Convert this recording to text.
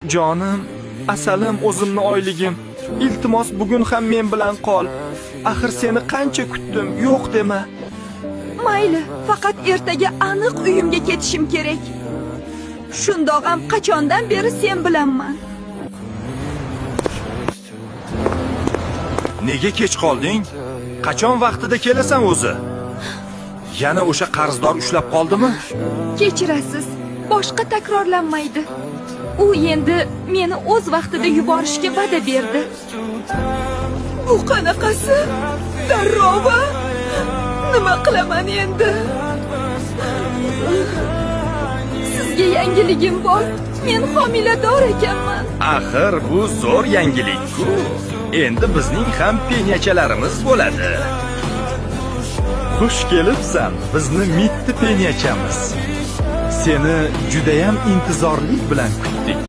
Jonim, asalim, o'zimni oyligim. Iltimos bugun ham men bilan qol. Axir seni qancha kutdim, yo'q dema. Mayli, faqat ertaga aniq uyimga ketishim kerak. Shundoq ham qachondan beri sen bilanman. Nega kech qolding? Qachon vaqtida kelasan o'zi? Yana o'sha qarzdor ushlab qoldimi? Kechirasiz, boshqa takrorlanmaydi. U endi meni o'z vaqtida yuborishga va'da berdi. Bu qanaqasi? Darrova? Nima qilaman endi? Sizga yangiligim bor. Men homilador ekanman. Axir bu zo'r yangilik-ku. Endi bizning ham penyachalarimiz bo'ladi. Xush kelibsan, bizni mitti penyachamiz. Seni juda ham intizorlik bilan kutdik.